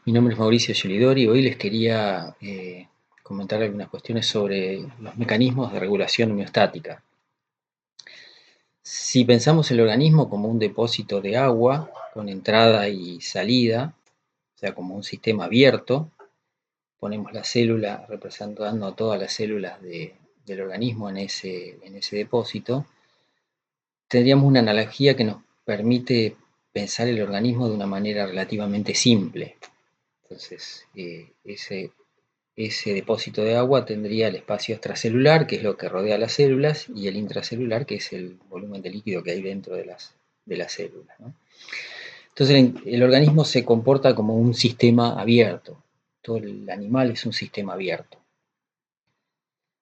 Mi nombre es Mauricio Gelidori y hoy les quería comentar algunas cuestiones sobre los mecanismos de regulación homeostática. Si pensamos el organismo como un depósito de agua con entrada y salida, o sea, como un sistema abierto, ponemos la célula representando a todas las células del organismo en ese depósito, tendríamos una analogía que nos permite pensar el organismo de una manera relativamente simple. Entonces, ese depósito de agua tendría el espacio extracelular, que es lo que rodea las células, y el intracelular, que es el volumen de líquido que hay dentro de las células, ¿no? Entonces el organismo se comporta como un sistema abierto. Todo el animal es un sistema abierto.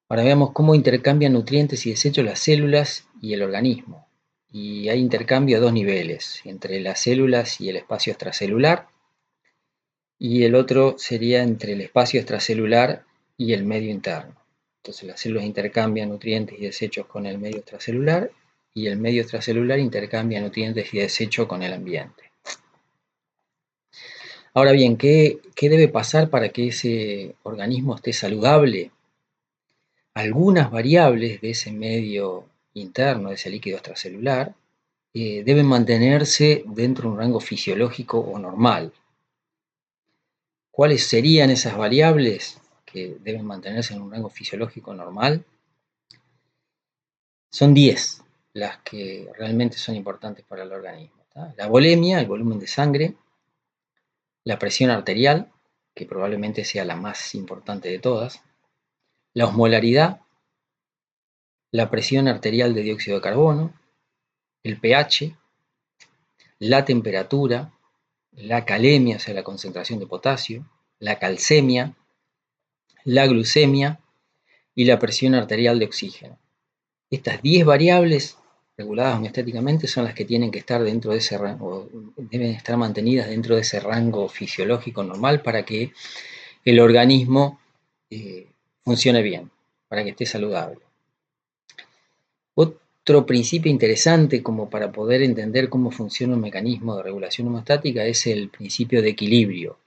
Ahora veamos cómo intercambian nutrientes y desechos las células y el organismo. Y hay intercambio a dos niveles, entre las células y el espacio extracelular, y el otro sería entre el espacio extracelular y el medio interno. Entonces las células intercambian nutrientes y desechos con el medio extracelular y el medio extracelular intercambia nutrientes y desechos con el ambiente. Ahora bien, ¿qué debe pasar para que ese organismo esté saludable? Algunas variables de ese medio interno, de ese líquido extracelular, deben mantenerse dentro de un rango fisiológico o normal. ¿Cuáles serían esas variables que deben mantenerse en un rango fisiológico normal? Son 10 las que realmente son importantes para el organismo, ¿tá? La volemia, el volumen de sangre, la presión arterial, que probablemente sea la más importante de todas, la osmolaridad, la presión arterial de dióxido de carbono, el pH, la temperatura, la calemia, o sea, la concentración de potasio, la calcemia, la glucemia y la presión arterial de oxígeno. Estas 10 variables reguladas homeostáticamente son las que tienen que estar dentro de ese rango, deben estar mantenidas dentro de ese rango fisiológico normal para que el organismo funcione bien, para que esté saludable. Otro principio interesante como para poder entender cómo funciona un mecanismo de regulación homeostática es el principio de equilibrio.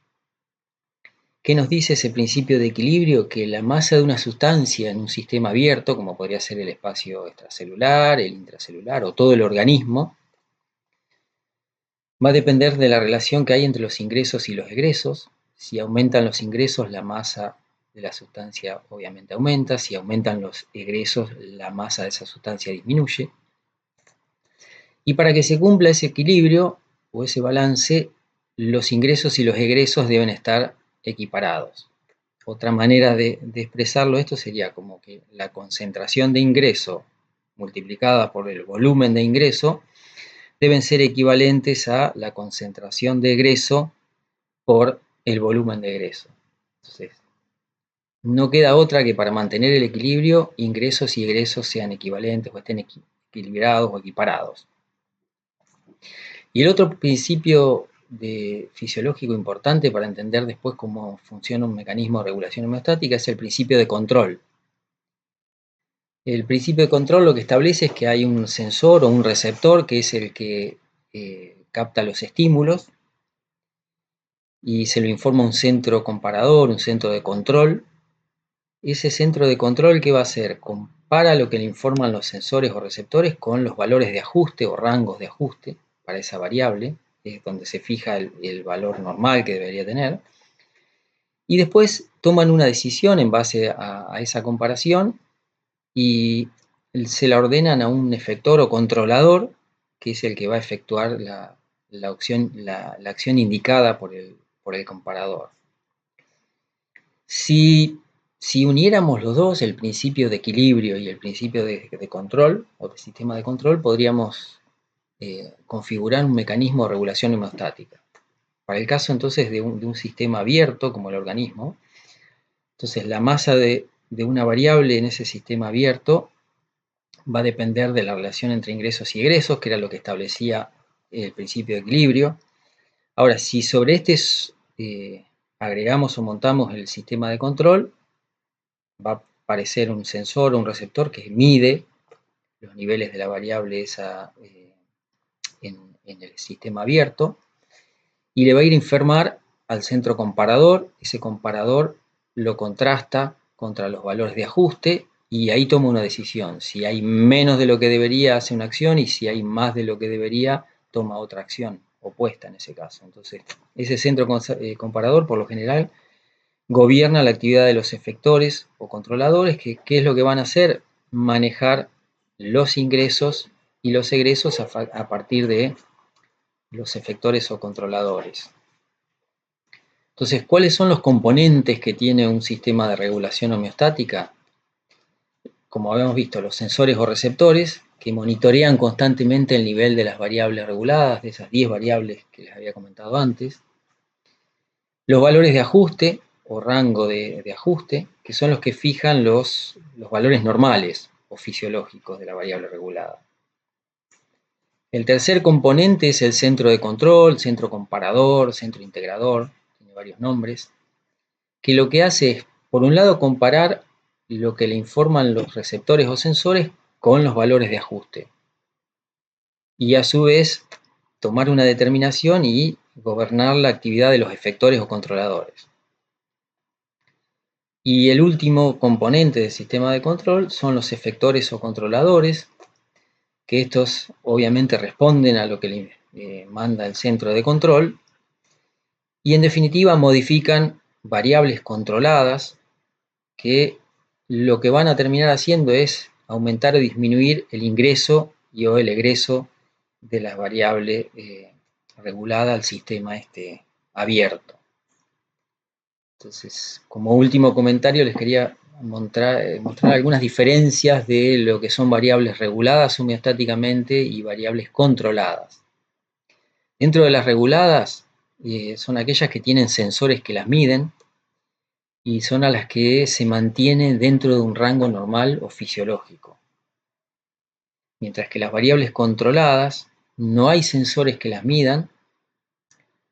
¿Qué nos dice ese principio de equilibrio? Que la masa de una sustancia en un sistema abierto, como podría ser el espacio extracelular, el intracelular o todo el organismo, va a depender de la relación que hay entre los ingresos y los egresos. Si aumentan los ingresos, la masa de la sustancia obviamente aumenta. Si aumentan los egresos, la masa de esa sustancia disminuye. Y para que se cumpla ese equilibrio o ese balance, los ingresos y los egresos deben estar equiparados. Otra manera de expresarlo esto sería como que la concentración de ingreso multiplicada por el volumen de ingreso deben ser equivalentes a la concentración de egreso por el volumen de egreso. Entonces, no queda otra que para mantener el equilibrio, ingresos y egresos sean equivalentes o estén equilibrados o equiparados. Y el otro principio fisiológico importante para entender después cómo funciona un mecanismo de regulación homeostática es el principio de control. El principio de control lo que establece es que hay un sensor o un receptor que es el que capta los estímulos y se lo informa a un centro comparador, un centro de control. Ese centro de control, ¿qué va a hacer? Compara lo que le informan los sensores o receptores con los valores de ajuste o rangos de ajuste para esa variable, es donde se fija el valor normal que debería tener. Y después toman una decisión en base a esa comparación y se la ordenan a un efector o controlador, que es el que va a efectuar la acción indicada por el comparador. Si uniéramos los dos, el principio de equilibrio y el principio de control, o de sistema de control, podríamos configurar un mecanismo de regulación homeostática. Para el caso entonces de un sistema abierto como el organismo, entonces la masa de una variable en ese sistema abierto va a depender de la relación entre ingresos y egresos, que era lo que establecía el principio de equilibrio. Ahora, si sobre este agregamos o montamos el sistema de control, va a aparecer un sensor o un receptor que mide los niveles de la variable esa en el sistema abierto y le va a ir a informar al centro comparador, ese comparador lo contrasta contra los valores de ajuste y ahí toma una decisión. Si hay menos de lo que debería, hace una acción, y si hay más de lo que debería, toma otra acción opuesta en ese caso. Entonces, ese centro comparador, por lo general, gobierna la actividad de los efectores o controladores, que ¿qué es lo que van a hacer? Manejar los ingresos y los egresos a partir de los efectores o controladores. Entonces, ¿cuáles son los componentes que tiene un sistema de regulación homeostática? Como habíamos visto, los sensores o receptores que monitorean constantemente el nivel de las variables reguladas, de esas 10 variables que les había comentado antes. Los valores de ajuste o rango de ajuste, que son los que fijan los valores normales o fisiológicos de la variable regulada. El tercer componente es el centro de control, centro comparador, centro integrador, tiene varios nombres, que lo que hace es, por un lado, comparar lo que le informan los receptores o sensores con los valores de ajuste. Y a su vez, tomar una determinación y gobernar la actividad de los efectores o controladores. Y el último componente del sistema de control son los efectores o controladores, que estos obviamente responden a lo que le manda el centro de control y en definitiva modifican variables controladas que lo que van a terminar haciendo es aumentar o disminuir el ingreso y o el egreso de la variable regulada al sistema abierto. Entonces, como último comentario les quería mostrar algunas diferencias de lo que son variables reguladas homeostáticamente y variables controladas. Dentro de las reguladas son aquellas que tienen sensores que las miden y son a las que se mantienen dentro de un rango normal o fisiológico. Mientras que las variables controladas no hay sensores que las midan,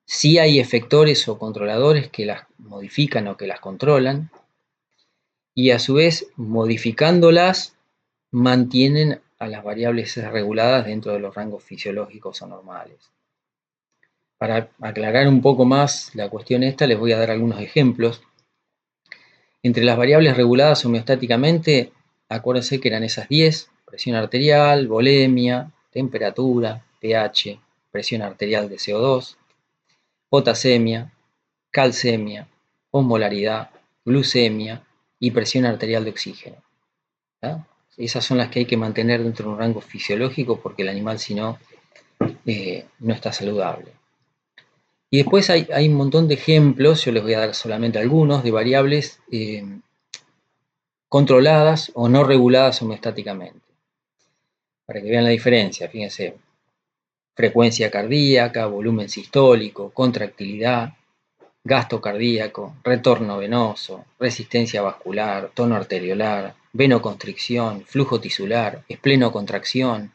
sí hay efectores o controladores que las modifican o que las controlan, y a su vez, modificándolas, mantienen a las variables reguladas dentro de los rangos fisiológicos o normales. Para aclarar un poco más la cuestión esta, les voy a dar algunos ejemplos. Entre las variables reguladas homeostáticamente, acuérdense que eran esas 10, presión arterial, volemia, temperatura, pH, presión arterial de CO2, potasemia, calcemia, osmolaridad, glucemia y presión arterial de oxígeno. ¿Tá? Esas son las que hay que mantener dentro de un rango fisiológico porque el animal, si no, no está saludable. Y después hay un montón de ejemplos, yo les voy a dar solamente algunos, de variables controladas o no reguladas homeostáticamente. Para que vean la diferencia, fíjense, frecuencia cardíaca, volumen sistólico, contractilidad, gasto cardíaco, retorno venoso, resistencia vascular, tono arteriolar, venoconstricción, flujo tisular, esplenocontracción,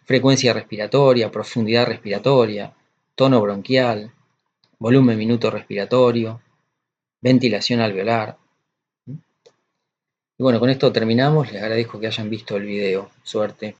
frecuencia respiratoria, profundidad respiratoria, tono bronquial, volumen minuto respiratorio, ventilación alveolar. Y bueno, con esto terminamos. Les agradezco que hayan visto el video. Suerte.